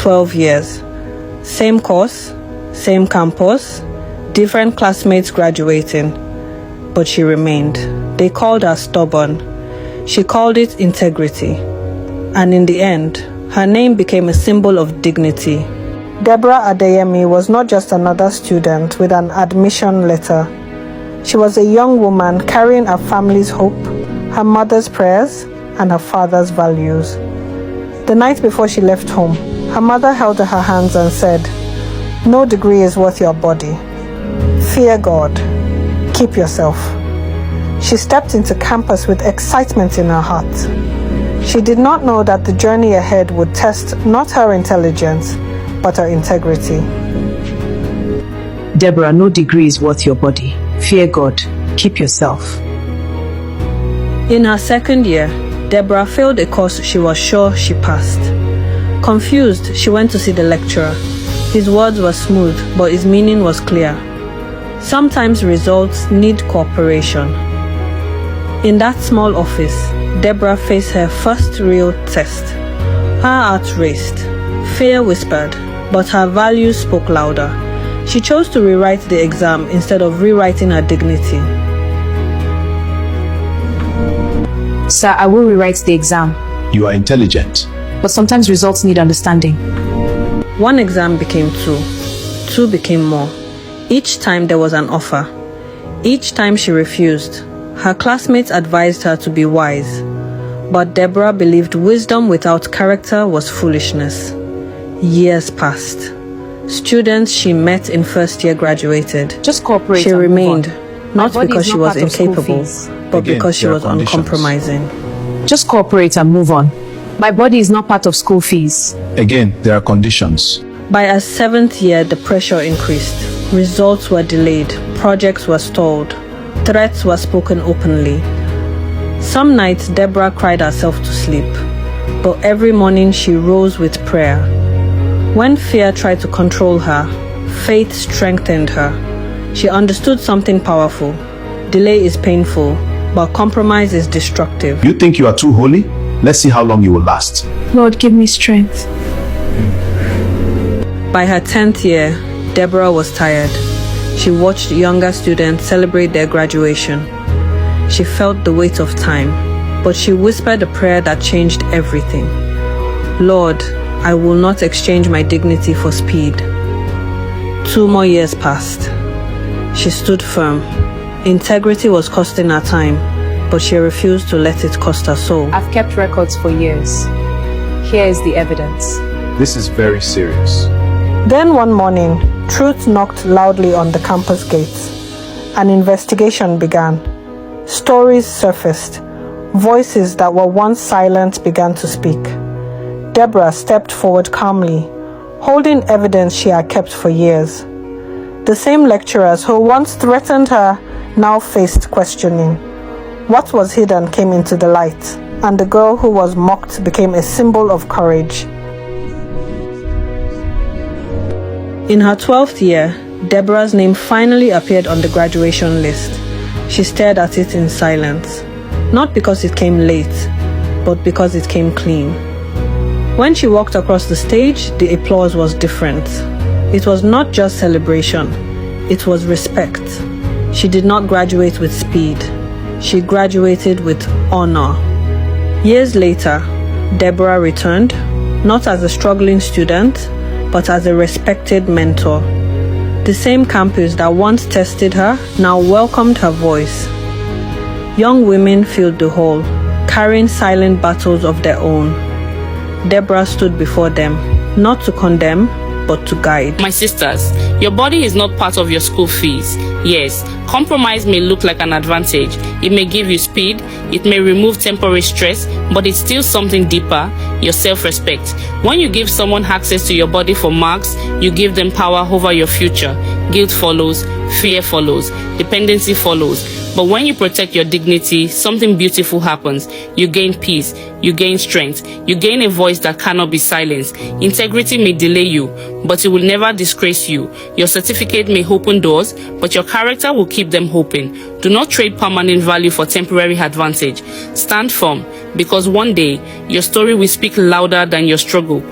12 years. Same course, same campus, different classmates graduating. But she remained. They called her stubborn. She called it integrity. And in the end, her name became a symbol of dignity. Deborah Adeyemi was not just another student with an admission letter. She was a young woman carrying her family's hope, her mother's prayers, and her father's values. The night before she left home, her mother held her hands and said, "No degree is worth your body. Fear God. Keep yourself." She stepped into campus with excitement in her heart. She did not know that the journey ahead would test not her intelligence, but her integrity. Deborah, no degree is worth your body. Fear God. Keep yourself. In her second year, Deborah failed a course she was sure she passed. Confused, she went to see the lecturer. His words were smooth, but his meaning was clear. Sometimes results need cooperation. In that small office, Deborah faced her first real test. Her heart raced. Fear whispered, but her values spoke louder. She chose to rewrite the exam instead of rewriting her dignity. Sir, I will rewrite the exam. You are intelligent. But sometimes results need understanding. One exam became two. Two became more. Each time there was an offer. Each time she refused. Her classmates advised her to be wise. But Deborah believed wisdom without character was foolishness. Years passed. Students she met in first year graduated. Just cooperate. She remained, not body because is she not was part of school incapable, fees. but Again, because she there are was conditions. uncompromising. Just cooperate and move on. My body is not part of school fees. Again, there are conditions. By her seventh year, the pressure increased. Results were delayed. Projects were stalled. Threats were spoken openly. Some nights, Deborah cried herself to sleep. But every morning, she rose with prayer. When fear tried to control her, faith strengthened her. She understood something powerful. Delay is painful, but compromise is destructive. You think you are too holy? Let's see how long you will last. Lord, give me strength. By her 10th year, Deborah was tired. She watched younger students celebrate their graduation. She felt the weight of time, but she whispered a prayer that changed everything. Lord, I will not exchange my dignity for speed. 2 more years passed. She stood firm. Integrity was costing her time, but she refused to let it cost her soul. I've kept records for years. Here is the evidence. This is very serious. Then one morning, truth knocked loudly on the campus gates. An investigation began. Stories surfaced. Voices that were once silent began to speak. Deborah stepped forward calmly, holding evidence she had kept for years. The same lecturers who once threatened her now faced questioning. What was hidden came into the light, and the girl who was mocked became a symbol of courage. In her 12th year, Deborah's name finally appeared on the graduation list. She stared at it in silence, not because it came late, but because it came clean. When she walked across the stage, the applause was different. It was not just celebration, it was respect. She did not graduate with speed. She graduated with honor. Years later, Deborah returned, not as a struggling student, but as a respected mentor. The same campus that once tested her now welcomed her voice. Young women filled the hall, carrying silent battles of their own. Deborah stood before them, not to condemn, but to guide. My sisters, your body is not part of your school fees. Yes, compromise may look like an advantage. It may give you speed, it may remove temporary stress, but it's still something deeper, your self-respect. When you give someone access to your body for marks, you give them power over your future. Guilt follows, fear follows, dependency follows. But when you protect your dignity, something beautiful happens. You gain peace, you gain strength, you gain a voice that cannot be silenced. Integrity may delay you, but it will never disgrace you. Your certificate may open doors, but your character will keep them open. Do not trade permanent value for temporary advantage. Stand firm, because one day, your story will speak louder than your struggle.